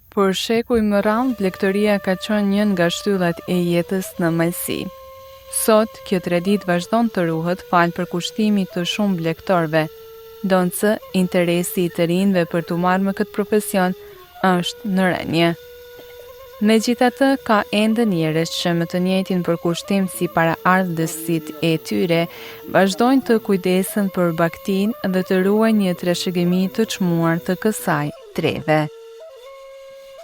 Por shekuj më radh, blegtëria ka qenë një nga shtyllat e jetës në Malsi. Sot, kjo traditë vazhdon të ruhet falë përkushtimit të shumë blegtorëve, ndonse interesi i të rinjve për të marrë me këtë profesion është në rënje. Megjithatë, ka ende njerëz që me të njëjtin përkushtim si paraardhësit e tyre vazhdojnë të kujdesen për baktinë dhe të ruajnë një trashëgimi të çmuar të kësaj treve.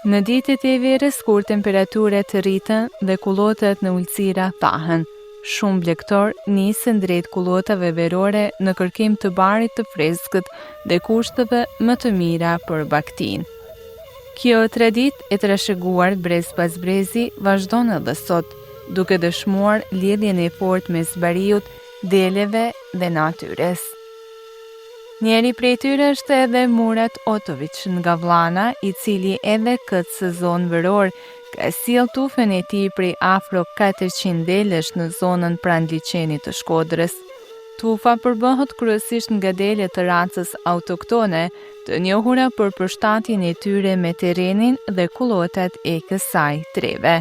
Në ditët e verës, kur temperaturat rriten dhe kullotat në ulësira thahen, shumë blegtor nisin drejt kullotave verore në kërkim të barit të freskët dhe kushteve më të mira për baktinë. Kjo traditë e trashëguar brez pas brezi vazhdon edhe sot, duke dëshmuar lidhjen e fortë mes bariut, deleve dhe natyrës. Njeri prej tyre është edhe Murat Otović nga Vllana, i cili edhe këtë sezon veror ka sjell tufen e tij prej afro 400 delesh në zonën pranë liçenit të Shkodrës. Tufa përbëhet kryesisht nga dele të racës autoktone, të njohura për përshtatjen e tyre me terrenin dhe kullotat e kësaj treve.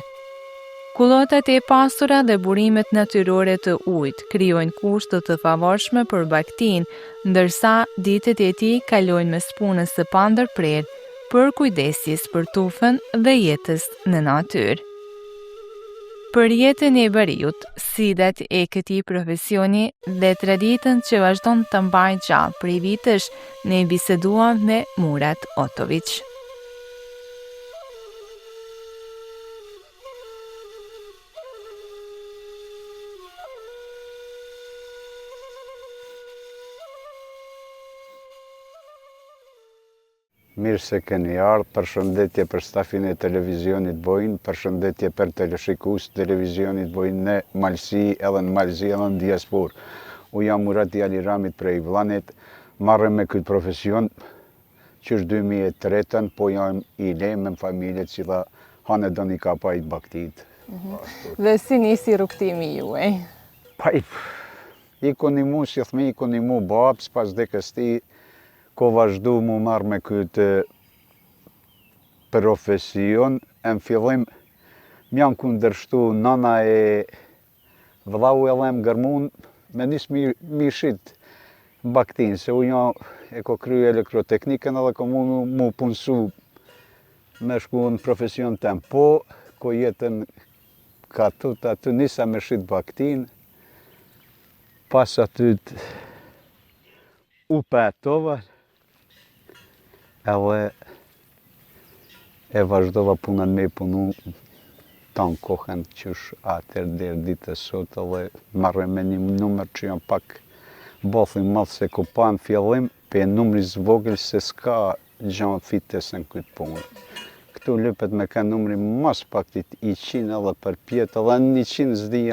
Kullotat e pasura dhe burimet natyrore të ujit krijojnë kushte të favorshme për baktinë, ndërsa ditët e tij kalojnë me punës së pandërprerë për kujdesjes për tufen dhe jetës në natyrë. Për jetën e bariut, sfidat e këtij profesioni dhe traditën që vazhdon të mbajë gjallë prej vitesh, ne biseduam me Murat Otović. Mirë se keni ardhur, përshëndetje për stafin e televizionit Bojnë, përshëndetje për teleshikues televizionit Bojnë në Malsi, edhe në Malzi, edhe në diaspor. U jam Murat Ali Ramit prej Vllanit, marrëm me këtë profesion që është 2003, po jam i lejmë me familje cila hanë do një ka pajt baktit. Dhe si nisi rrugtimi juaj? I koni mu, si thmi, i koni mu babës, pas dhe kësti, ko vazhdu mu marrë me këtë profesion. Në fillim, m'janë kundërshtu nana e vëllau e dhem gërmun, me nisë mi shit baktin, se u janë e ko kryu elektroteknikën edhe ko mu punësu me shku në profesion tem. Po, ko jetën ka aty nisa me shit baktin, pas atyt u petova, edhe e vazhdova punën me punu tanë kohën qysh atër dherë ditës sot, edhe marrëm me një numër që janë pak bothin madhë se ku pa në fillim, pe numri zvogël se s'ka gjanë fites në këtë punë. Këtu lypet me ka numri mas paktit 100 edhe për pjetë, edhe në 100 zdi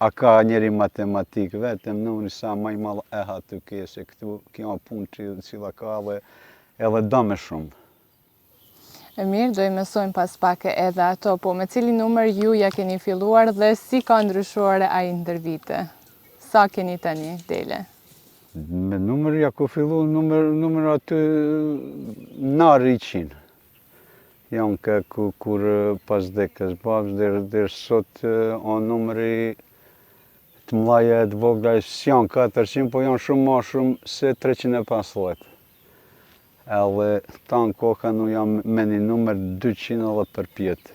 a ka njeri matematik, vetëm numri sa maj malë e hatu kese, këtu kjo punë cila ka edhe dame shumë. E mirë, do i mësojmë pas pak edhe ato, po me cili numër ju ja keni filluar dhe si ka ndryshuar ai ndër vite? Sa keni tani dele? Me numër ja ku fillu numër aty nari 100. Janë kur pas dekës babës dhe sot o numëri të mlaja e të vogla s'janë 400, po janë shumë ma shumë se 350. Edhe tanë kohën u jam me një numër 200 edhe për pjetë.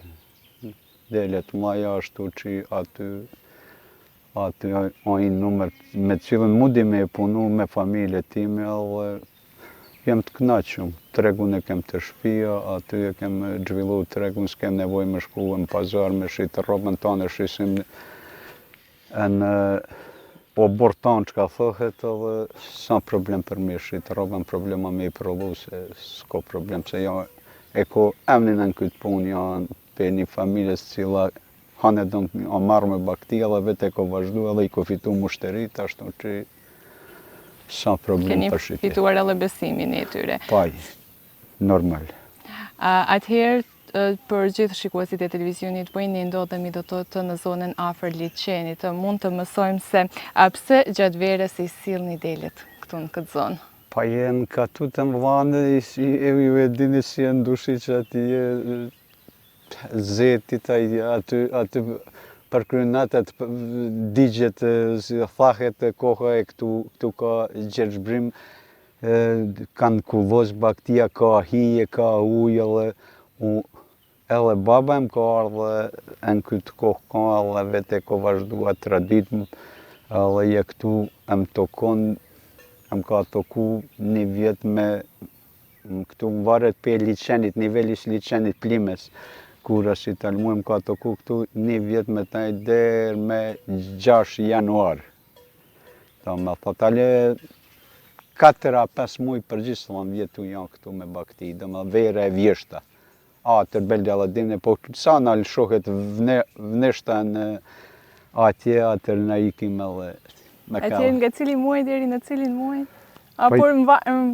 Dele të mlaja ashtu që aty o një numër me cilën mudi me punu me familje time, edhe jem të knaqëm. Tregun e kem të shtëpia, aty e kem zhvillu tregun, s'kem nevoj me shku në pazar me shitë robën tonë, shisim në obor tonë që ka thohet, edhe s'ka problem për me shitë robën, problema me i provu, se s'ko problem, se ja e ko emnin në këtë punë, janë për një familjes cila hanë do në marrë me bakti, edhe vetë e ko vazhdu, edhe i ko fitu mushterit, ashtu që s'ka problem për shitë. Keni fituar edhe besimin e tyre. Paj, normal. Atëherë, për gjithë shikuesit e televizionit Bojnë, ne ndodhemi do të në zonën afër liçenit. Mund të mësojmë se pse gjatë verës i sillni delet këtu në këtë zonë? Pa jenë ka tu të mlanë, ju e dini si e ndushi që ati zetit, aty përkrynat, atë digjet, thahet e koha e këtu ka gjergjbrim, kanë kuvos baktia, ka hije, ka ujë, edhe baba em ka ardhe në këtë kohë ka edhe vete ko vazhdua traditëm, edhe je këtu em tokon, em ka toku një vjet me këtu më varet për liçenit, nivelis liçenit Plimes, kur as i talmuem ka toku këtu një vjet me taj der me 6 januar. Ta me thot, ale 4-5 muj përgjithësisht vjetu janë këtu me bakti, dhe me vere e vjeshta. Atër belde aladine, po sa në shohet vneshta në atje, atër në ikim edhe me ka. Atje nga cili muaj deri në cilin muaj? Apo më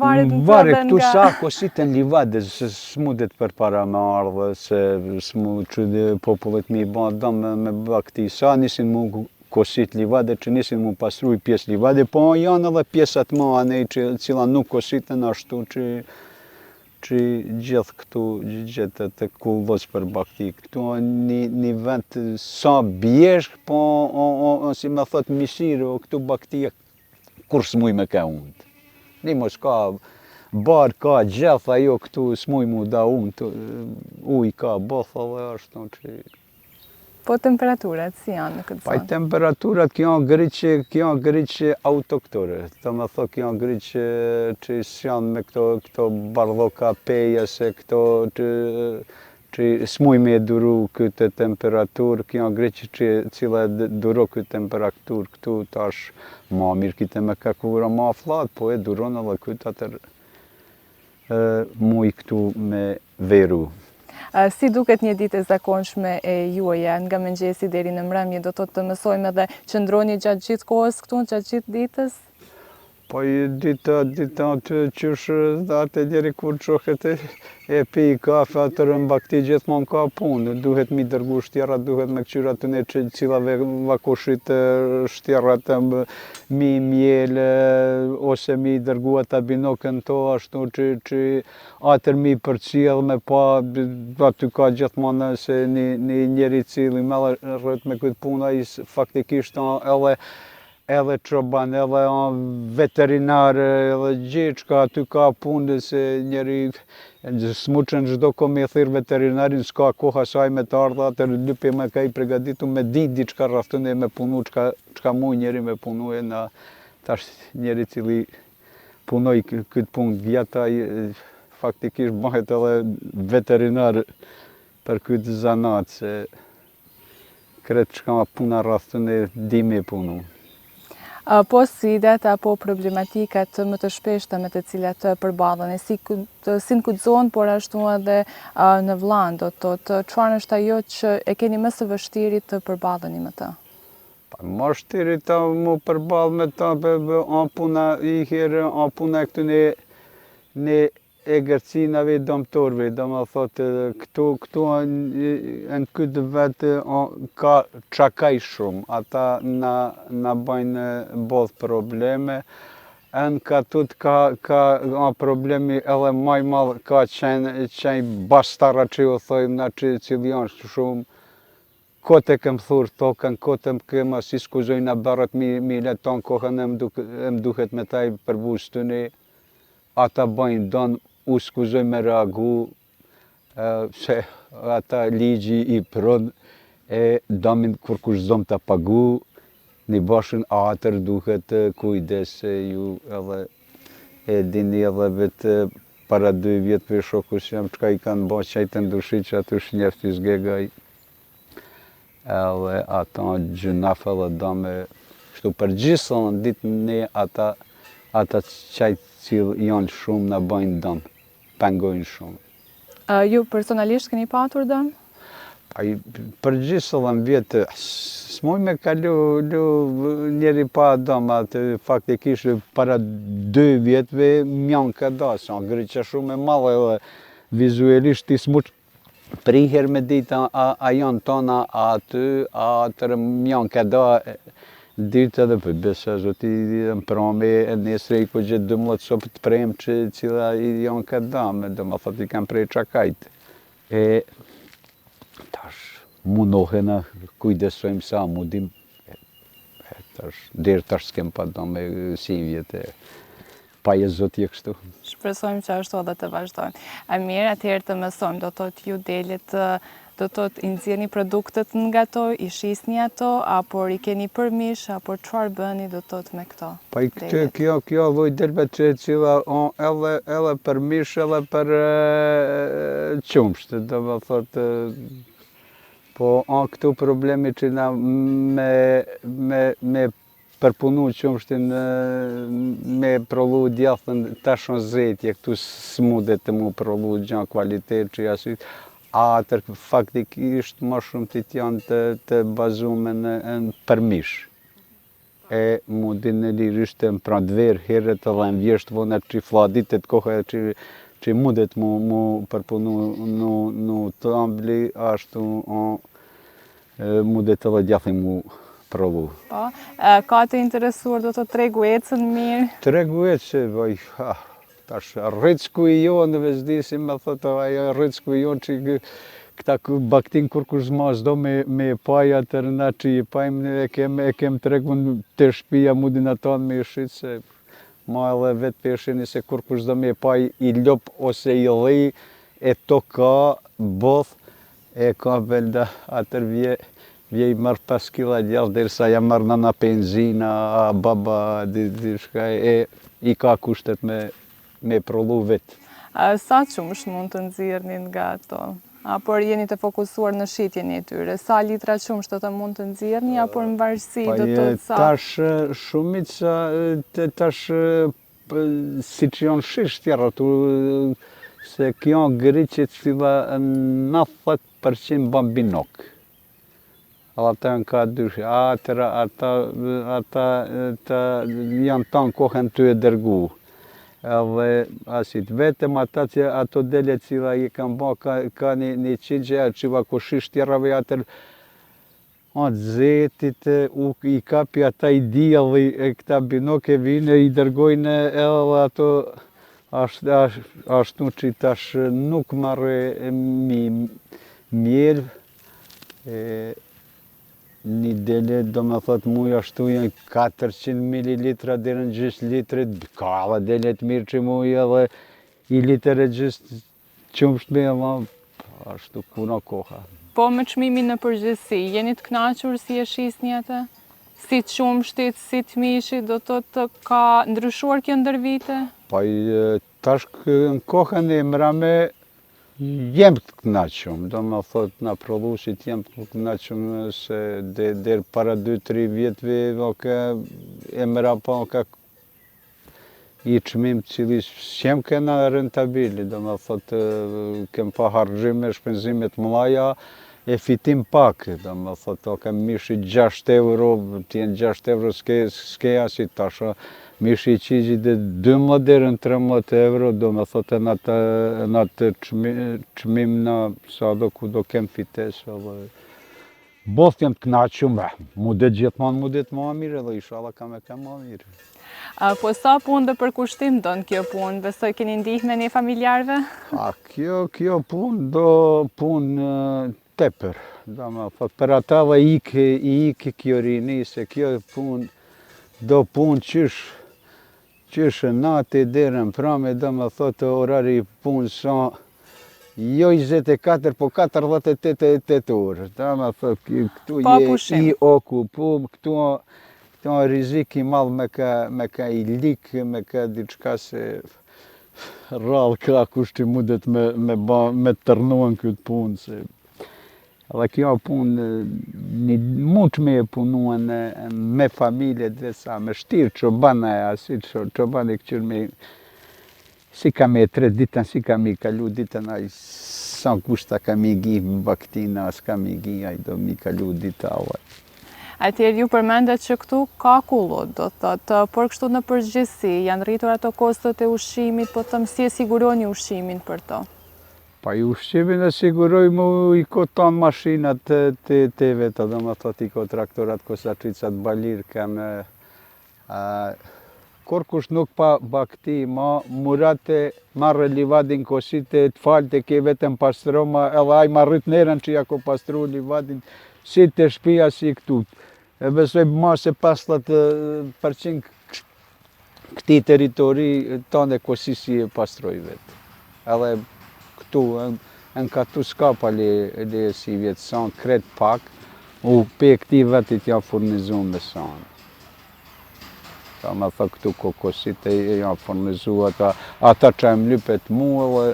varet në vare këtu sa kositën livade, se s'mudet për para me ardhe, se s'mu që popullet mi ba dam me bakti. Sa nisin mu kosit livade, që nisin mu pasruj pjesë livade, po janë edhe pjesët ma anej që cila nuk kositën ashtu që gjithë këtu gjithë të kullos për bakti. Këtu një vend sa bjeshk, po si me thot mishirë, këtu baktia kur s'muj me ka undë. Një mos ka barë, ka gjithë, ajo këtu s'muj mu da undë, uj ka bëthë dhe ashtu që... Po temperaturat, si janë në këtë zonë? Pa i temperaturat kjo janë griqe autoktore. Të me thot, kjo janë griqe që s'janë me këto bardhoka peja, se këto që s'muj me duru këtë temperaturë, kjo janë griqe që cila duro këtë temperaturë këtu tash ma mirë kite me kakura ma flat, po e duron edhe këtë atër muj këtu me veru. Si duket një ditë e zakonshme e juaja, nga mëngjesi deri në mbrëmje, do të mësojmë edhe qëndroni gjatë gjithë kohës këtu, gjatë gjithë ditës? Po i dita të qysh atë djeri kur qohet e pi kafe, atër në bakti gjithmonë ka punë. Duhet mi dërgu shtjerat, duhet me këqyra të ne që cilave vakoshit shtjerat, mi mjele, ose mi dërgu ata binokën to, ashtu që atër mi përcjell me pa, aty ka gjithmonë se një njeri cili me rrët me këtë puna, faktikisht edhe çoban, edhe veterinar, edhe gjithçka aty ka punë, se njeri smuçën çdo kohë me thirr veterinarin, s'ka koha saj me të ardha, atër lypi me ka i pregaditu me diçka rrafton me punu, çka mu njeri me punu e na tash njeri cili punoj këtë punë vjeta, faktikisht bëhet edhe veterinar për këtë zanat, se kretë çka puna rrafton e di me punu. Po sfidat apo problematikat më të shpeshta me të cilat të përballen, si në këtë zonë, por ashtu edhe në Vllanë, do të thotë, çfarë është ajo që e keni më së vështiri të përballeni me të? Më vështiri ta mu përball me ta, puna i herë, puna këtu në egërcinave domtorve, do më thotë, këtu në këtë vetë ka çakaj shumë, ata na bajnë bodh probleme, në katut ka problemi edhe maj madh, ka qenë bastara që ju thojmë na që cili janë shumë, kote kem thurë tokën, kote kem si skuzojnë a barët mi leton kohën e më duhet me taj përbus të ne, ata bajnë donë, u skuzoj me reagu, se ata ligji i pron, e damin kur kush zom të pagu, një bashën atër duhet kujdes, ju edhe e dini edhe vetë para 2 vjetë për shokus jam, qka i kanë ba qajtë ndushi që aty shnjefti zgegaj, edhe ata gjynaf edhe dame, shtu përgjithë në ditë ne ata qajtë cilë janë shumë në bajnë dëmë, pengojnë shumë. Ju personalisht keni patur dëmë? Përgjithë edhe në vjetë, s'muj me kalu njeri pa dëmë, atë faktikisht para 2 vjetëve mjanë ka da, sa ngriqe shumë e madhe edhe vizualisht i s'muq priher me dita a janë tona aty, atër mjanë ka da Dytë edhe për besa zoti më prame e nesër i ko gjithë 12 sopë të premë që cila i janë këtë dame, do më thot i kam prej qakajt. E tash mundohena kujdesojmë sa mudim. Deri tash s'kem pa dame si vjetë. Pa e zoti e kështu. Shpresojmë që ashtu edhe të vazhdojmë. E mirë, atëherë të mësojmë, do të ju delit, do të i nxjerrni produktet nga to, i shisni ato, apo i keni përmish, apo çfarë bëni do të me këto? Pa i këtë, kjo lloj delve që cila edhe për mish, edhe për qumsht, do më thotë, po këtu problemi që na me përpunu qumshtin me prollu djathën tashon zetje, këtu s'mudet të mu prollu gjan kvalitet që jasit, atër faktikisht më shumë të janë të bazume në përmish. E mundin në lirisht të pra dverë herët edhe në vjesht vona që fladitet kohë që mundet mu përpunu në të ambli, ashtu mundet edhe djathin mu provu. Po, ka të interesuar do të tregu ecën mirë? Tregu ecë, vaj, tash rrëcku i jo në vezdisi me thotë, ajo rrëcku i jo që këta baktin kur zmas do me paja të rëna që i pajmë, e kem tregun të shpia mundin aton me i shqit, se ma edhe vetë peshini se kur do me paj i lop ose i dhej, e to ka both, e ka velda atër vjej marrë 5 kila djallë, derisa ja marrë nëna benzina, baba, i ka kushtet me prollu vetë. Sa qumsh mund të nxjerrni nga ato? Apo jeni të fokusuar në shitjen e tyre? Sa litra qumsh do të mund të nxjerrni, apo në varësi do të sa? Tash shumica, tash si që janë shish tjera, se kjo gëriqet fila 90% bambinok. Ata janë ka dyshi, ata janë tanë kohën të e dërgu. Edhe asit, vetëm ata që ato dele cila i kanë ba, ka një qigje, që va kushish tjerave atër, atë zetit, i kapi ata i djeli, këta binoke vine, i dërgojnë edhe ato, ashtu që tash nuk marrë mjelë, një dele, do me thot muj ashtu janë 400 ml dhe në gjysë litrit, ka edhe dele të mirë që muj edhe i liter e gjysë qumsht me edhe ashtu kuna koha. Po me çmimin në përgjithësi, jeni të kënaqur si e shisni atë? Si qumshtit, si të mishit, do të ka ndryshuar kjo ndër vite? Po tash në kohën e mrame jem të kënaqur, do me thot në prodhusit jem të kënaqur se der para 2-3 vjetëve e mëra pa ka i çmim cili s'jem kena rentabili, do me thot kem pa harxhime, shpenzime të mëdha e fitim pak, do me thot ka mishi 6 euro, t'jen 6 euro s'ke asi tash. Mishi i qizhi dhe 12 deri në 13 euro, do me thotë në atë qmim në sa do ku do kem fitesë. Both jem të knaqëm, mudet gjithmonë mudet ma mirë edhe inshallah kam ma mirë. Po sa punë dhe përkushtim do në kjo punë? Besoj keni ndihme një familjarve? Kjo punë do punë tepër. Do me thotë, për ata dhe i iki kjo rini, se kjo punë do punë qysh natë deri në prame, do me thotë orari punë sa jo 24, po 48 orë. Do me thotë, këtu je i okupum, këtu është rizik i madh me ka i lik, me ka diçka se rrallë ka kushti mundet me tërnuan këtë punë. Edhe kjo punë mund me e punuan me familje dhe sa me shtirë qobana e asi qobani këqyrë me si ka me 3 ditën, si ka me kalu ditën, aj sa kushta ka me gi baktina, s'ka me gi, aj do me kalu dita. Atëherë ju përmendet që këtu ka kullot, do të por kështu në përgjithësi, janë rritur ato kostot e ushqimit, po të si e siguroni ushqimin për to? Pa i ushqimin e siguroj mu i ko tanë mashinat të vetë, do më thot i ko traktorat, ko saqicat balir, keme... Korkush nuk pa bakti, ma murate marrë livadin kosite, të falte ke vetëm pastroma, edhe aj marrit nerën që ja ko pastru livadin, si të shpia si këtu. E besoj ma se 50% këti teritori tane kosi si e pastroj vetë. Edhe këtu, në këtu s'ka pali si vjetë sanë, kret pak, u pe këti vetit ja furnizu me sanë. Ta me thë këtu kokosit e janë furnizu ata që e mlypet mu edhe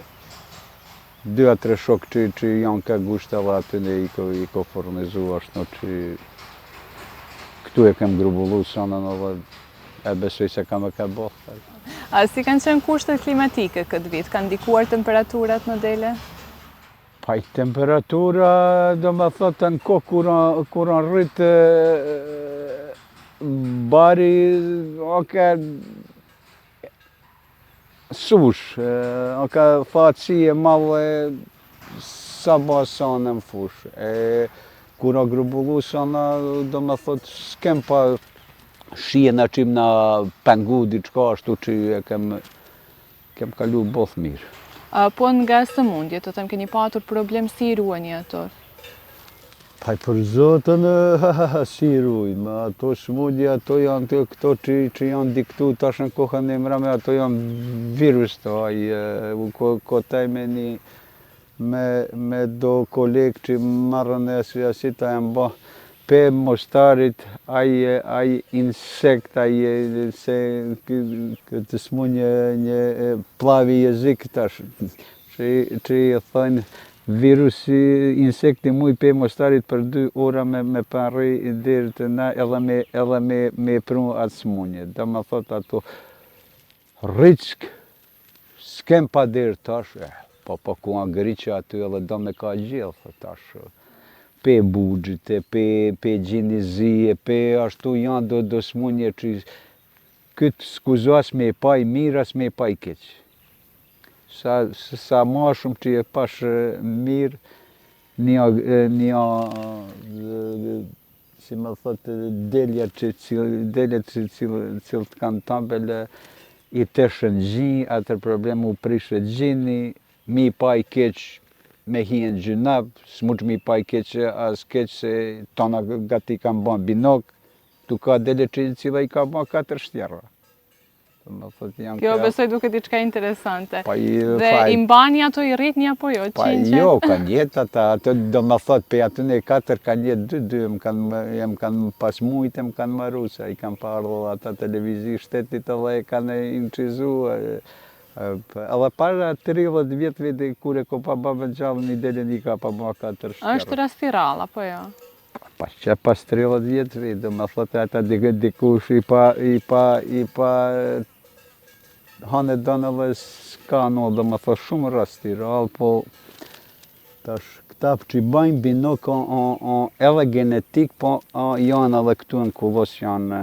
2-3 shokë që janë ka gusht edhe aty ne i ko furnizu ashtu që këtu e kem grubullu sanën edhe e besoj se kam e ka bëhë. A si kanë qenë kushtet klimatike këtë vit? Kanë ndikuar temperaturat në dele? Pa i temperatura, do me thëtë në kohë kur anë rritë bari, sush, faci e madhe sa basanë në fush. Kur a grubullu sana, do me thot, s'kem pa shije në qim në pengu diçka ashtu që e kem kalu both mirë. Po nga sëmundje, të them keni patur problem si i ruani ato? Pa për zotën, si rujmë, ato sëmundje, ato janë këto që janë diktu tash në kohën e mrame, ato janë virus të ko tajme me do kolegë që marrën e si ta e mba pe mostarit, aj insekt, se këtë sëmundje një plavi jezik tash, që i thënë virusi, insekti muj pe mostarit për 2 ora me parri dirë të na edhe me pru atë smunje. Do me thot ato rrick, s'kem pa dirë tash, po ku anë griqë aty edhe do me ka gjithë tash. Pe bugjit, pe gjinizie, pe ashtu janë do smunje që këtë skuzas me pa i miras me pa i keqë. Sa ma shumë që e pash mirë, një, si me thotë, delja që cilët kanë tambele, i teshën gjinj, atër problem u prishë gjini, mi pa i keqë me hien gjynab, s'muq mi pa i keqë as keqë se tona gati kanë ban binok, tu ka dele që cila i ka ban 4 shtjera. Kjo besoj duke diçka interesante. Dhe i mbani ato i rritni apo jo? Pa jo, kanë jetë ata, do me thot, pe aty në 4 kanë jetë 2-2, jem kanë pas mujtë, më kanë maru, se i kanë parë ata televizi shtetit edhe e kanë incizu. Edhe para 30 vjetëve kur e ko pa babën gjallën, i delin i ka pa ba 4 shtjera. Është raspiral, apo jo? Pa që pas 30 vjetëve, do me thot, ata dikush i pa hanë dënë edhe s'ka në, do me thot, shumë rastiral, po tash këta që i bajnë binok edhe genetik, po janë edhe këtu në Kullos janë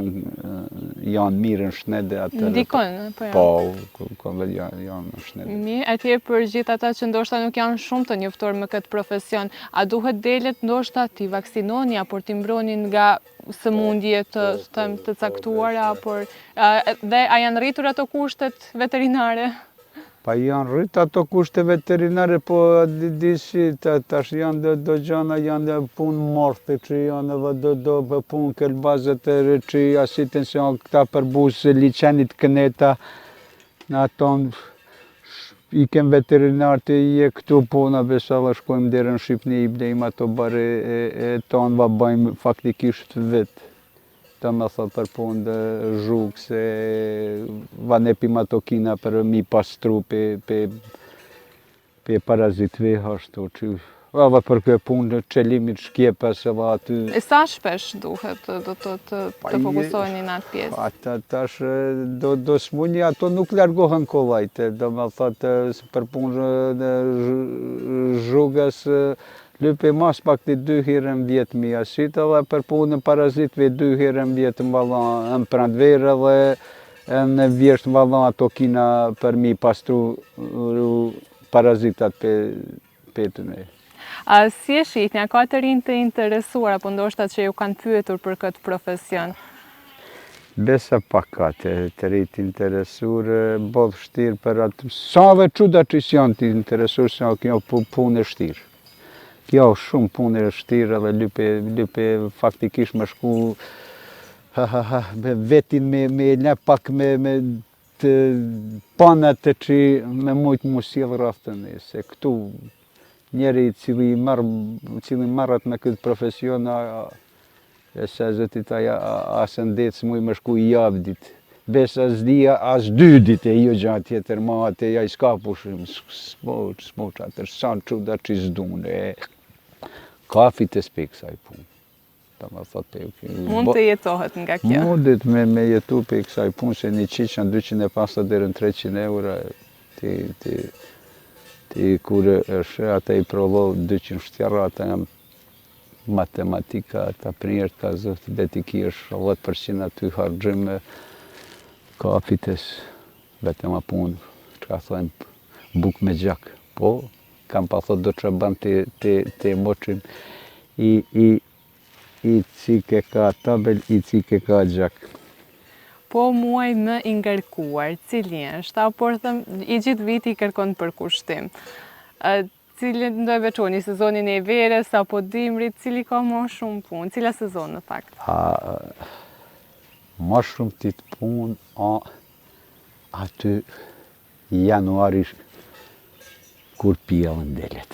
mirë në shnede. Ndikon, po janë? Po, janë në shnede. Atje për gjithë ata që ndoshta nuk janë shumë të njoftuar me këtë profesion, a duhet delet ndoshta t'i vaksinoni, apo t'i mbronin nga sëmundje të caktuara, dhe a janë rritur ato kushtet veterinare? Pa janë rrit ato kushte veterinare, po disi tash janë do gjana, janë punë morte që janë edhe do punë kelbazet e re që asitin se janë këta përbusë liqenit këneta, në aton i kem veterinar të je këtu puna besa dhe shkojmë dherë në Shqipni, i blejmë ato bare e tonë va bëjmë faktikisht vetë. Ta me thot për punë dhe zhukë se va nepim ato kina për mi pastru pe parazitve ashtu që edhe për këtë punë qelimit shkjepes edhe aty. E sa shpesh duhet të fokusoheni në atë pjesë? Ata tash do smunji ato nuk largohen kollajte, do me thot për punë zhugës Lype mas pak të 2 herë në vjetë mi asit, edhe për punën parazitve 2 herë në vjetë më valon në prandverë dhe në vjeshtë valon ato kina për mi pastru parazitat pe të ne. A si e shihni, ka të rinj të interesuar apo ndoshta që ju kanë pyetur për këtë profesion? Besa pak ka të rinj të interesur, bodh vështirë për atë. Sa dhe çuda që janë të interesur, se kjo punë e vështirë. Kjo shumë punë e vështirë edhe lype faktikisht me shku vetin me le pak me të panat të që me mujtë mu sjell rraftë ne, se këtu njeri cili marrat me këtë profesion, e se zëtit asë ndecë muj me shku i javdit. Besa zdia as 2 dit e jo gjatë tjetër ma atë ja i s'ka pushim, s'moq atër, sa në quda që i zdune. Kafit e spek sa i punë. Mund të jetohet nga kjo? Mundet me jetu për kësaj punë, se një qiqën 250 deri në 300 eura, ti kur është ata i provoj 200 shtjarra, ata jam matematika, ata prinjer ka zëftë, dhe ti ki është 10% aty hargjim kafites, vetëm a punë, që ka thojnë buk me gjak. Po, kam pa thot do që ban të moqin i cike ka tabel, i cike ka gjak. Po muaj më i ngarkuar, cili është, apo i gjithë viti i kërkon për kushtim. Cili do e veçoni, sezonin e verës, apo dimrit, cili ka më shumë punë, cila sezon në fakt? Më shumë ti të punë, aty januari kur pjellën delet.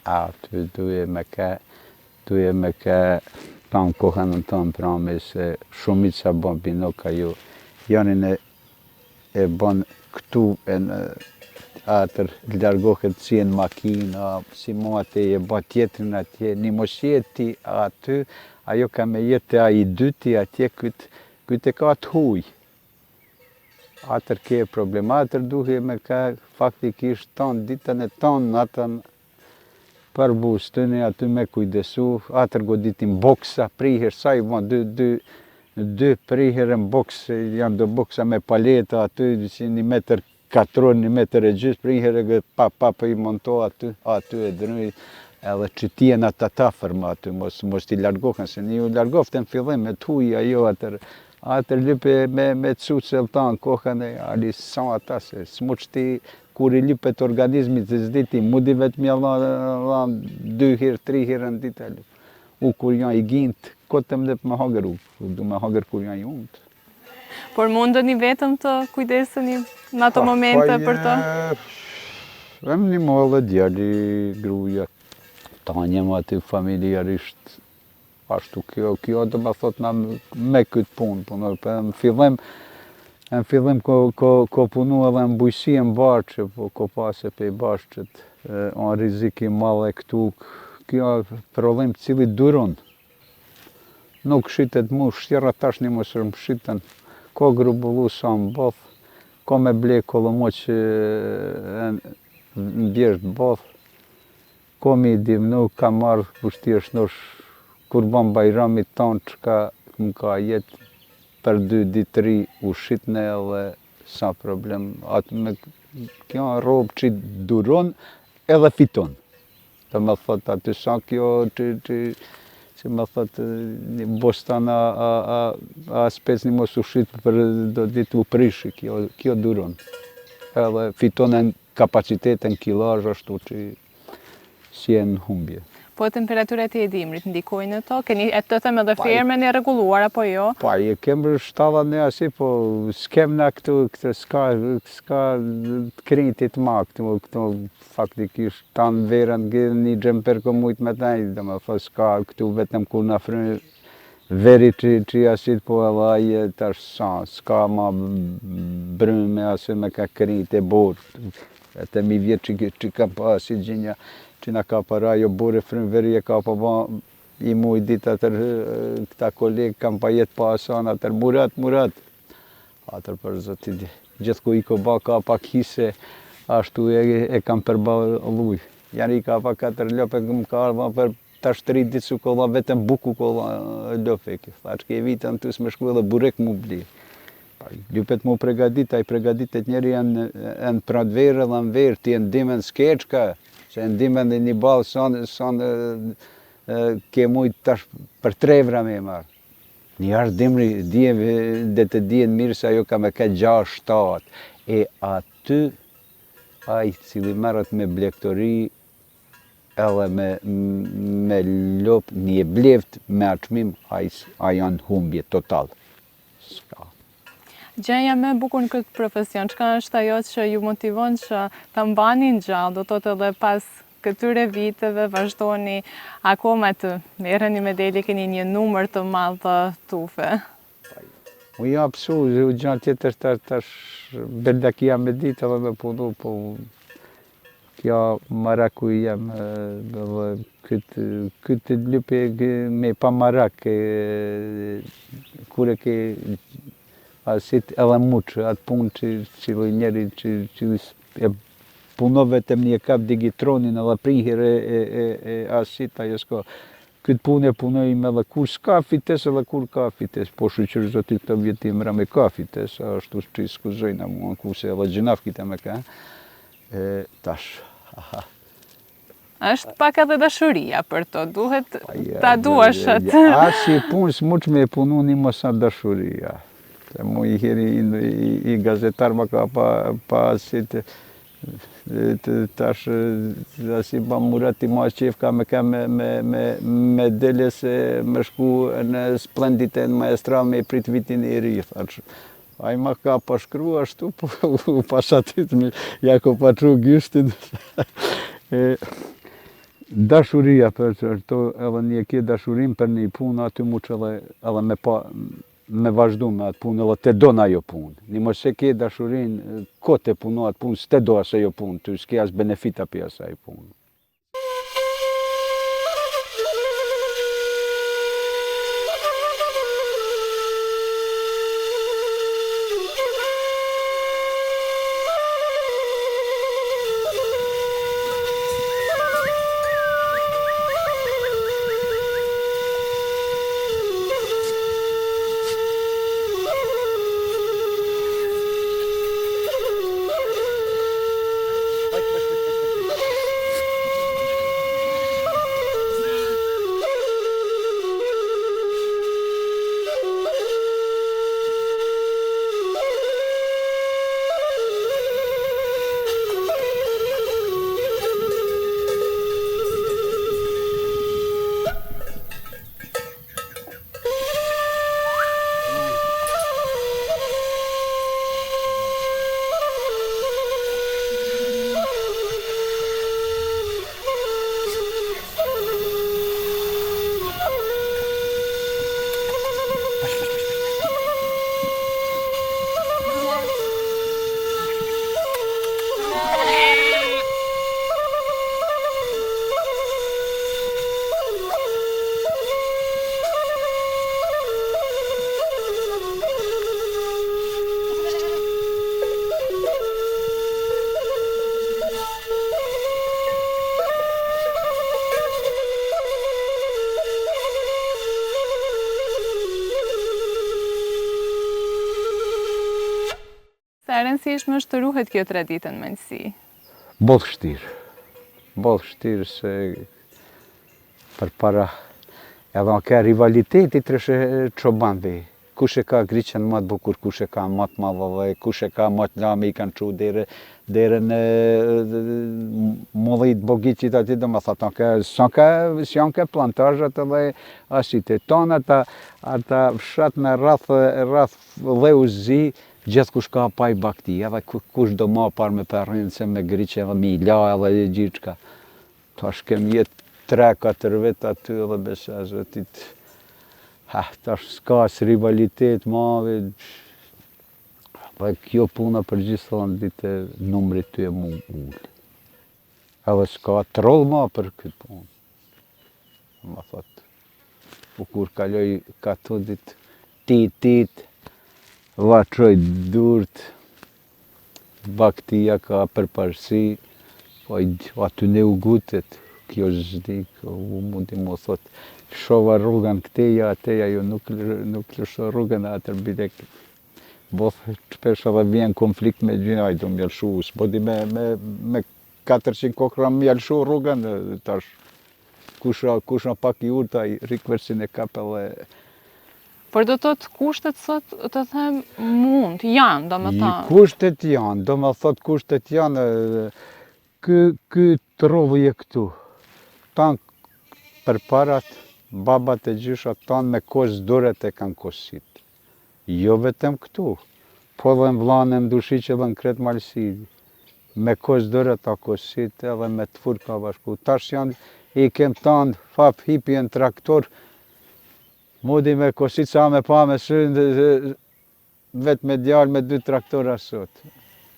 Aty duhe me ka tanë kohën në tonë prame, se shumit që bon binoka ju, janin e bon këtu, atër largohet si e në makina, si mua te e bon tjetërin atje, një mos jeti aty, ajo ka me jetë a i dyti atje, këtë e ka të huj. Atër ke problem, atër duhe me ka faktikisht tonë, ditën e tonë, natën, për bustëni, aty me kujdesu, atër goditin boksa, priher, sa i bon, dy priher në boks, janë do boksa me paleta, aty, si 1 metër 4, 1 metër e gjys, priher e pa i monto aty e dënuj, edhe që tjen ata fërma aty, mos t'i largohen, se një u largofte në fillim, me t'huj ajo, atër lype me cucel ta në kohën e ali sa ata, se s'muq ti, kur i lypet organizmit të zditi, mudi vetë mjalla 2 herë, 3 herë në ditë. U kur janë i gintë, kotëm dhe me hagër du me hagër kur janë i undë. Por mundën i vetëm të kujdeseni në ato momente për të? Vem një mollë djali, gruja, ta njëm aty familjarisht, ashtu kjo do me thot me këtë punë, në fillim ko punu edhe në bujësi në Barqë, po ko pase pe i Bashqët, në rizik i madhe këtu, kjo prodhim cili duron. Nuk shqitet mu, shtjera tash një mësër më shqiten, ko grubullu sa më both, ko me ble kolomoq në bjesht both, ko mi dimnu, ka marrë vështirë shnosh, kur ban bajramit tonë që ka më ka jetë, për 2 ditë 3 u shqitne edhe sa problem. Kjo robë që duron edhe fiton. Të me thot aty sa kjo që me thot një bostan a spec një mos u shqitë për do ditë u prishi, kjo duron. Edhe fiton e në kapacitetin kilazh ashtu që si e në humbje. Po temperaturat e dimrit ndikojnë në to? Keni të thëmë edhe fermen e reguluar, apo jo? Pa, e kemë shtalla në asi, po s'kem në këtu, s'ka të kritit ma këtu, faktikisht tanë verën një gjemper ko mujtë me tajnë, dhe me thë s'ka këtu vetëm kur në frënë veri që asit, po edhe aje tash sa, s'ka ma bryme asi me ka krit e borë, e mi vjetë që kam pa asi gjinja, që nga ka para, jo bore frënë veri e ka pa ba i muj ditë atër këta kolegë kam pa jetë pa asan atër murat. Atër për zotit, gjithë ku i ko ba ka pak hise, ashtu e kam përba luj. Janë i ka pa 4 lope këmë ka arva për tash 3 ditë su kolla vetëm buku kolla lope. Tha që ke vitën të s'me shku edhe burek mu bli. Lypet mu pregadit, ai pregaditet njeri janë pradverë dhe në verë, ti e ndimen s'keqka, se ndimen dhe një balë sonë ke mujtë tash për 3 vra me marë. Një ashtë dimri, dhe të dijen mirë se ajo ka me ke 6-7, e aty, ai cili merret me blegtori, edhe me lop një bleft me açmim, ai janë humbje total. Ska. Gjëja më e bukur në këtë profesion, çka është ajo që ju motivon që ta mbani gjallë, do thotë edhe pas këtyre viteve vazhdoni akoma të merreni me dele, keni një numër të madh të tufe. U jap su, gjanë tjetër tash beldakia me ditë edhe me punu, po kjo maraku jam, këtë lype me pa marak, kur e ke asit edhe muqë, atë punë që njeri që e puno vetëm një kap digitronin edhe prihir e asit, ajo s'ka. Këtë punë e punojmë edhe kur s'ka fites edhe kur ka fites, po shqyqër zotit të vjetimra me ka fites, ashtu që i skuzojnë mua ku se edhe gjinaf kite me ka, tash. Është pak edhe dashuria për to, duhet ta duash atë. Asi punë s'muq me punu një mësa dashuria. Se mu i heri i gazetar më ka pa asit, tash asi ba murat i ma qef ka me dele se me shku në splendite në maestral me prit vitin e ri, thash. Ai ma ka pashkru ashtu, po pas atit me ja ko patru gjyshtin. Dashuria për to edhe një ke dashurim për një punë aty muq edhe me vazhdu me atë punë edhe te do në ajo punë. Një mos e ke dashurin, ko te puno atë punë, s'te do asë ajo punë, ty s'ke as benefita për asaj punë. Sa e rëndësishme është të ruhet kjo traditë në Malësi? Bollë shtirë se për para edhe ka rivaliteti të çobanëve. Kush e ka griqen më të bukur, kush e ka më të madhe, kush e ka më të lame i kanë çu deri në mullit bogiqit aty, domethënë janë ka plantazhat edhe ashite tona ata fshat në rreth dheuzi. Gjithë kush ka paj bakti, edhe kush do ma par me përrinë se me griqe edhe me i la edhe gjithka. Tash kem jetë 3-4 vjet aty edhe besa zotit. Tash s'ka rivalitet madhe. Dhe kjo puna për gjithë thënë ditë numrit ty e mu ullë. Edhe s'ka troll ma për këtë punë. Ma thotë, po kur kaloj këto ditë tit, vaçoj durt, baktia ka përparësi, po aty ne u gutet, kjo zhdik, u mundi mu thot, shova rrugën këteja, ateja, jo nuk lësho rrugën atër bidek. both shpesh edhe vjen konflikt me gjinaj, do mjellshu, s'po di me 400 kokra mjellshu rrugën, tash kusha pak i urta, i rikversin e kap edhe... Por do të thotë kushtet sot, të them, janë, do me ta... Kushtet janë, do me thot kushtet janë, ky trovuj e këtu, tanë për parat, babat e gjyshat tanë me kos duret e kanë kosit. Jo vetëm këtu, po dhe në vlanë në dushit edhe në Kret Malsidi. Me kos duret a kosit edhe me të fur ka bashku. Tash janë, i kem tanë fap hipi në traktor, modi me kosit sa me pa me sërë, vetë me djarë me 2 traktora sot.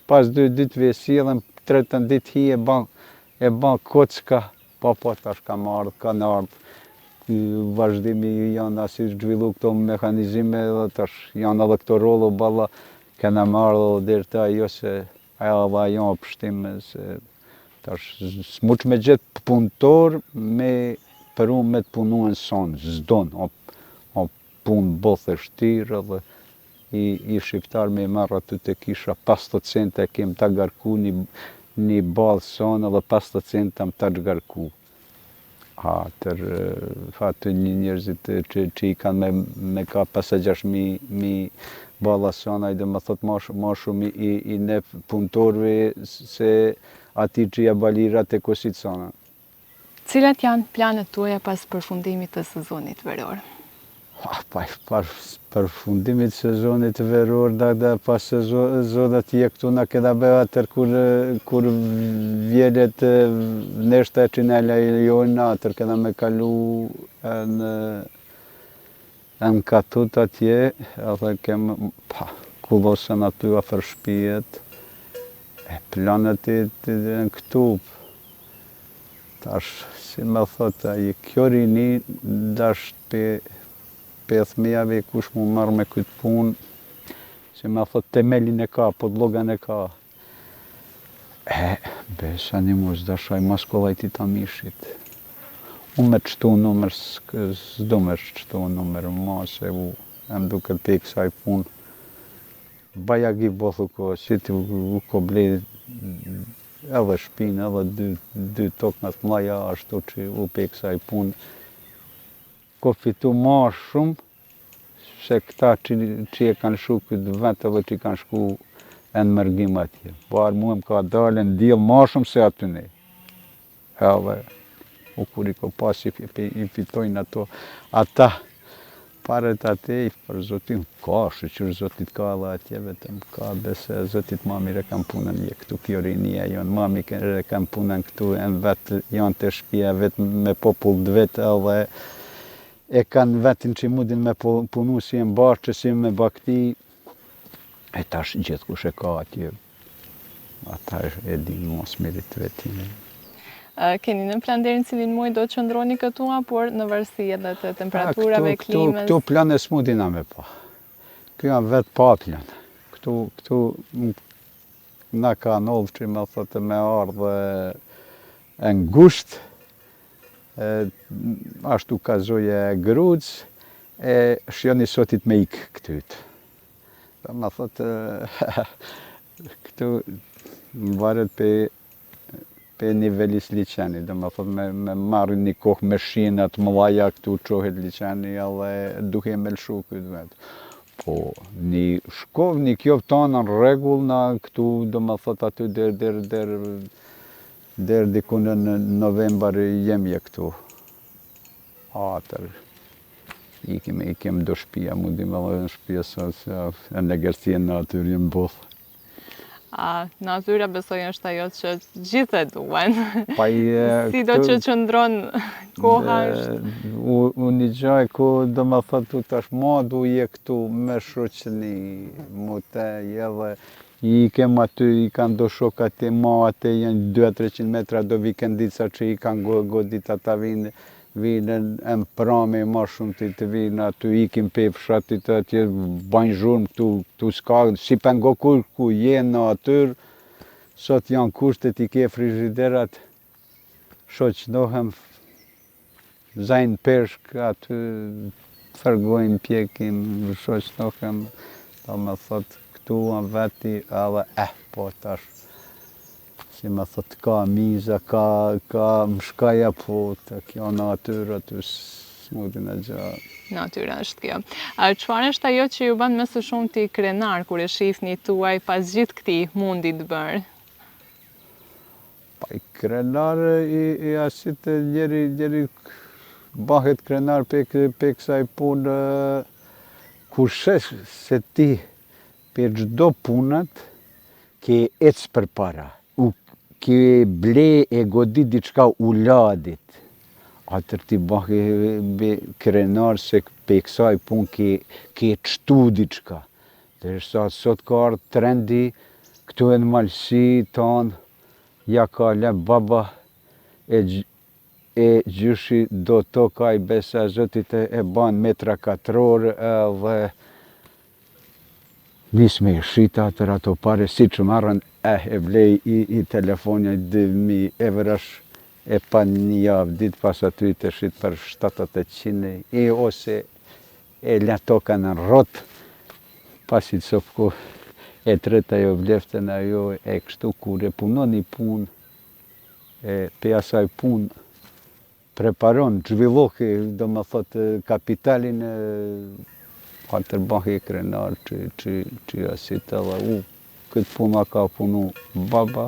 Pas 2 ditëve silën, 3 ditë hi e ban kocka, po tash ka ardhë, kanë ardhë. Vazhdimi janë asi zhvillu këto mekanizime dhe tash janë edhe këto rollo balla kena marrë dhe dherë ta jo se aja janë pështim se tash s'muq me gjithë punëtor për unë me të punu në sonë, zdon, o punë both e shtirë dhe i shqiptar me marrë aty të kisha 50 centa kem ta garku një balë sonë dhe 50 centa më ta gjgarku. Atë një njerëzit që i kanë me ka 5-6.000 balla sonaj dhe më thot ma shumë i ne punëtorve se ati që ja balirat e kosit sona. Cilat janë planet tuaja pas përfundimit të sezonit veror? Pas përfundimit të sezonit veror, dhe pas sezonit je këtu në këda bëha tër kur vjelet neshta që në lejojnë atër këda me kalu në Katut atje, edhe kem kullosën aty afër shpijet, planet në këtu. Tash, si me thot, kjo rini dasht për thmijave kush mu marrë me këtë punë, si me thot, temelin e ka, podlogan e ka. Besa një mu s'dashaj mas kollajti ta mishit. Unë me qëtu nëmër, s'do me qëtu nëmër ma, se em duke për kësaj punë. Baja gi bothu ko, si ti u ko blej edhe shpinë, edhe 2 tokë në të mlaja, ashtu që u për kësaj punë. Ko fitu ma shumë se këta që e kanë shu këtë vend edhe që i kanë shku e në mërgim atje. Barë mu më ka dalë në djelë ma shumë se aty ne. Edhe, u kur i ko pas i fitojnë ato. Ata, paret atë i për zotin, ka shëqër zotit ka edhe atje vetëm, ka bese zotit ma mire kam punën je këtu kjo rinia jonë, ma mire kam punën këtu e në vetë janë të shpia vetë me popull dë vetë edhe e kanë vetin që mundin me punu si e mbarë që si me bakti, e tash gjithë kush e ka atje, ata e din mos mirit vetin. Keni në plan deri në cilin muaj do të qëndroni këtua, por në varësi edhe të temperaturave, klimës? Këtu plan e s'mundina me pa. Kjo janë vetë pa plan. Këtu na ka nëllë që me thotë me ardhë e ngusht, ashtu ka zoje e gruc, e shjoni sotit me ikë këtyt. Da me thotë, këtu më varet për nivelis liqeni, dhe me thotë me marrë një kohë me shinat më laja këtu qohet liqeni, edhe duke me lëshu këtë vetë. Po, një shkov, një kjovë tonë në regull, në këtu, dhe me thotë aty dherë diku në novembar jemje këtu. Atër, ikim do shpia, mundim edhe në shpia se e negërtien në atyr jem bothë. Natyra besoj është ajo që gjithë e duen. Si do që qëndron koha është? Unë një gjaj ku do me thëtu tash ma du je këtu me shoqëni mute edhe i kem aty, i kanë do shok aty, ma aty jenë 200-300 metra do vikendica që i kanë godit ata vinë në prame ma shumë të vinë aty, ikim pe fshatit atje, bajnë zhurmë këtu s'ka, si pengo kur ku jenë në atyr, sot janë kushtet i ke frigiderat, shoqënohem, zajnë peshk aty, fërgojnë pjekim, shoqënohem, do me thotë, respektuan veti edhe po tash, si me thot, ka miza, ka mshkaja, po të kjo natyra të smudin e gjatë. Natyra është kjo. Çfarë është ajo që ju bën më së shumti krenar kur e shihni tuaj pas gjithë këtij mundi të bërë? Pa i krenar i asit njeri bahet krenar pe kësaj punë, kur shesh se ti për çdo punët ke ec përpara, ke ble e godit diçka u ladit. Atër ti bahe krenar se pe kësaj punë ke qëtu diçka. Dërsa sot ka ardhë trendi, këtu e në Malsi tonë, ja ka le baba e gjyshi do to ka i besa zotit e ban metra katror dhe nis me i shita atër ato pare, si që marrën e vlej i telefonja 2.000 evrash e pa një javë ditë pas aty të shit për 700-800 ose e le toka në rrot, pasi të sopko e treta jo vleftën ajo e kështu kur e punon një punë, pe asaj punë preparon, zhvillohi, do më thotë, kapitalin, atër bahi krenar që asit edhe këtë puna ka punu baba,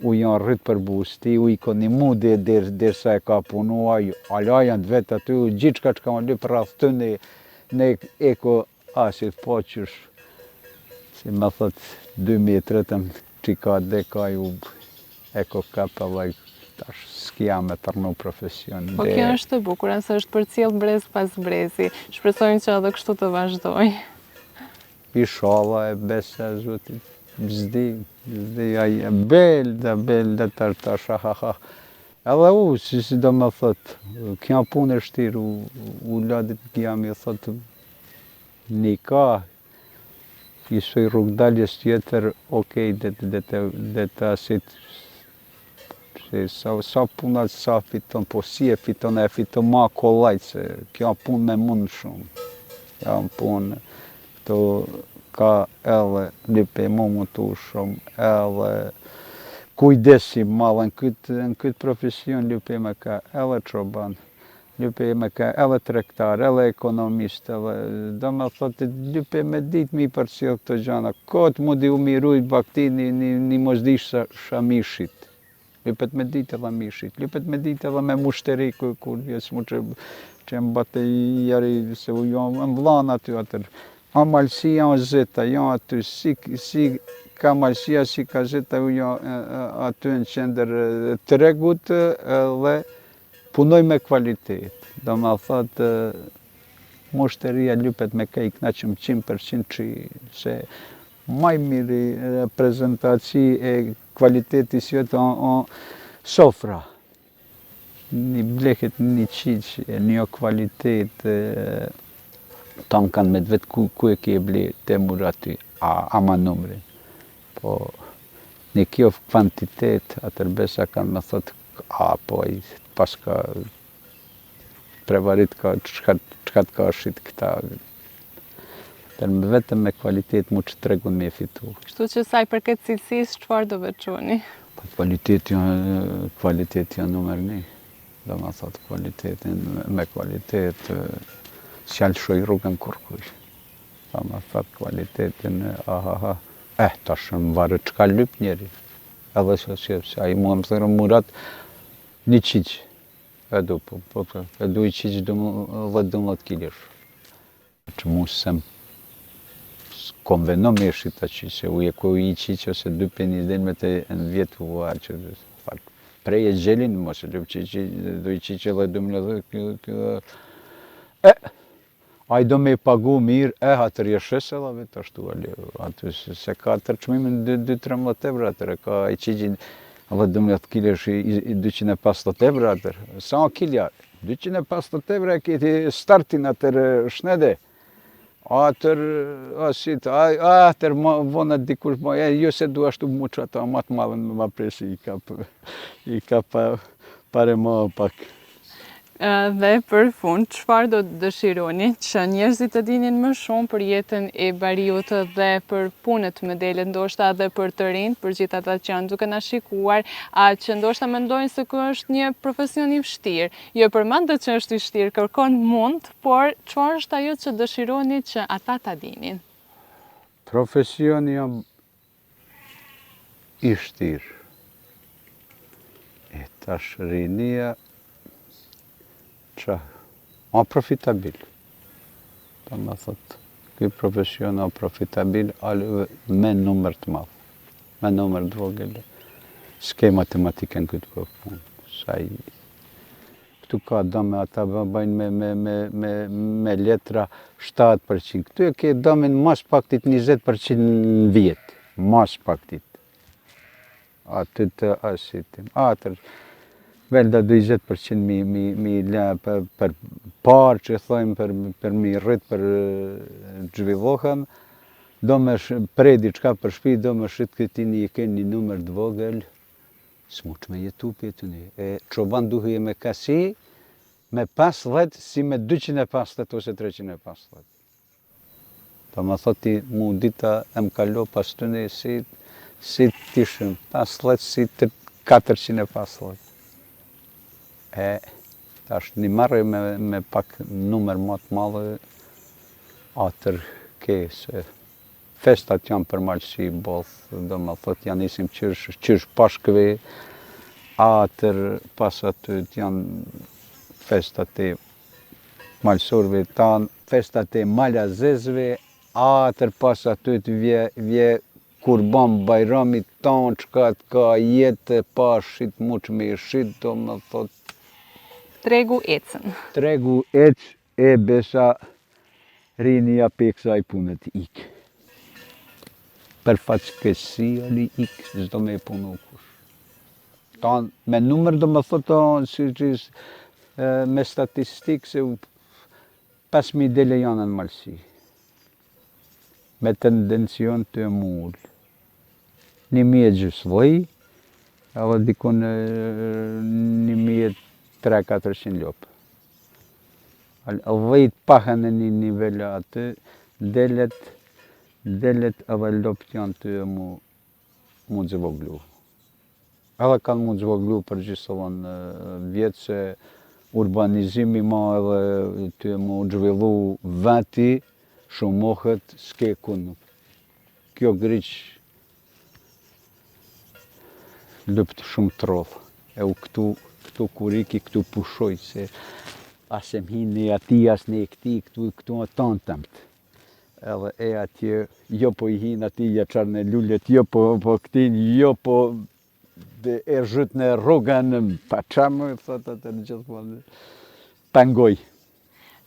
u janë rritë për busti, u i ko një mude derisa e ka punu, ala janë vetë aty, gjithë që ka më lypë rrath të në eko asit po qësh, si me thot 2 metretëm që ka deka ju eko kapa dhe tash s'kja me tërnu profesion. Po kjo është e bukur, se është përcjell brez pas brezi. Shpresojmë që edhe kështu të vazhdoj. Inshallah e besa zotit, zdi, belda tash, ha. Edhe si do me thot, kja punë e shtirë, u ladit kja mi thot, një ka, isoj rrugdaljes tjetër, okej, dhe të asit, sa punat sa fiton, po si e fiton ma kollaj, se kjo punë me mund shumë. Kjo punë, këto ka edhe lipe mu të shumë, edhe kujdesim malë në këtë profesion lipe me ka edhe çoban, lipe me ka edhe tregtar, edhe ekonomist, edhe do me thotë lipe me ditë mi përcjell këto gjana. Këtë mundi u mirujt bakti një mosdish shamishit. Lipet me ditë edhe mishit, lipet me ditë edhe me mushteri, kur jesë mu që më bate jari, se u jo më vlan aty atër. A malsia o zeta, jo aty, si ka malsia, si ka zeta, u jo aty në qender tregut dhe punoj me kvalitet. Do me thotë, mushteria lipet me ka i knaqëm 100% që se maj miri reprezentaci e kvaliteti si jetë sofra. Një bleket, një qiqë, një kvalitet, ta më kanë me të vetë ku e ke ble të mur aty, ama numrin. Po, një kjo kvantitet, atër besa kanë me thotë, po, pas ka prevarit ka, qka të ka shit këta, vetëm me kvalitet mu që tregun me fitu. Kështu që saj për këtë cilësis, çfarë do veçoni? Kvalitet janë numër 1. Do me thotë kvalitetin, me kvalitet, s'jallë shoj rrugën kurkuj. Do me thotë kvalitetin, ta shumë varë qka lyp njeri. Edhe se a i mua më thërë murat një qiqë. Edu i qiqë dhe 12 kilosh. Që mu sem konvenom e shita që se u e ku i qiqë ose 2 penis dhe me të në vjetë u arë që prej e gjelin, mos e lëpë qiqë, do i qiqë dhe 12 a i do me i pagu mirë, atër jeshes edhe vetë ashtu, aty se ka tërçmimin 2-13 evra atër, ka i qiqë dhe 12 kilosh i 250 evra atër, sa kiljar, 250 evra e këti startin atër shnede, atër, atër vonat dikush, jo se du ashtu mu që ata matë madhen me ma presi, i ka pare ma pak. Dhe për fund, çfarë do të dëshironi që njerëzit të dinin më shumë për jetën e Bariut dhe për punët më dele, ndoshta edhe për të rinjt, për gjithë ata që janë duke na shikuar, që ndoshta mendojnë se ky është një profesion i vështirë. Jo përmendet që është i vështirë, kërkon mund, por çfarë është ajo që dëshironi që ata ta dinin? Profesioni jam i vështirë. E tash rinia që a profitabil. Ta më thot, ky profesion a profitabil me numër të madh. Me numër të vogël. S'ke matematikën këtë për punë. Këtu ka dome ata bëjnë me letra 7%. Këtu e ke domen mas paktit 20% në vjetë. Mas paktit. Aty të asitim. Atër, velda 20% mi la për parë që thojmë për mi rrit për zhvillohem, do me predi qka për shpi, do me shrit këti një kënë një numër të vogël, s'muq me jetu për jetu një. E qoban duhe me kasi, me 50 si me 250 ose 350. Ta më thoti mu dita e më kalo pas të një si tishëm, 50 si 450. Tash një marrë me pak numër më të madhe, atër ke se festat janë për malësi both, do më thot janë isim qysh pashkëve, atër pas aty janë festat e malësorve tanë, festat e malazezve, atër pas aty vje kurban bajramit tanë, qka të ka jetë pa shit muq me shit, do më thot. Tregu ecën. Tregu ec e besa rinia peksa i punët ik. Për fatkesia li ik, zdo me punu kush. Me numër do më thotë, me statistikë se 5.000 dele janë në malësi. Me tendencion të mullë. 1.000 gjysvoj, edhe dikun 1.300-400 lopë. Vëjt pahën e një nivellë aty, delet edhe lopët janë të mu dzëvoglu. Edhe kanë mu dzëvoglu për gjithë vjetë se urbanizimi ma edhe të mu zhvillu veti, shumohet s'ke kun. Kjo griqë lëpët shumë të rodhë. E u këtu kuriki, këtu pushoj, se asem hinë e ati, as ne e këti, këtu atanë tëmët. Edhe e atje, jo po i hinë ati, ja qarë në lullet, jo po këti, jo po e zhët në rogën, pa qamë, thot atë në gjithë pangoj.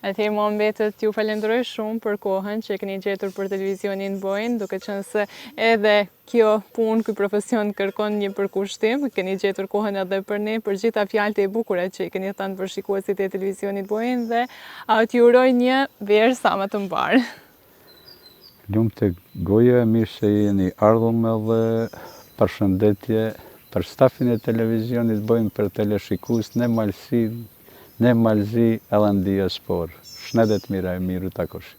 Atje më mbetet ju falenderoj shumë për kohën që keni gjetur për televizionin Bojnë, duke qenë se edhe kjo punë, ky profesion kërkon një përkushtim, keni gjetur kohën edhe për ne, për gjitha fjalët e bukura që keni thënë për shikuesit e televizionit Bojnë dhe t'ju uroj një verë sa më të mbarë. Lumë të goja, mirë se jeni ardhëm edhe përshëndetje për stafin e televizionit Bojnë, për teleshikus në Malësi, në Malëzi edhe në diaspor. Shnedet mira e miru takosh.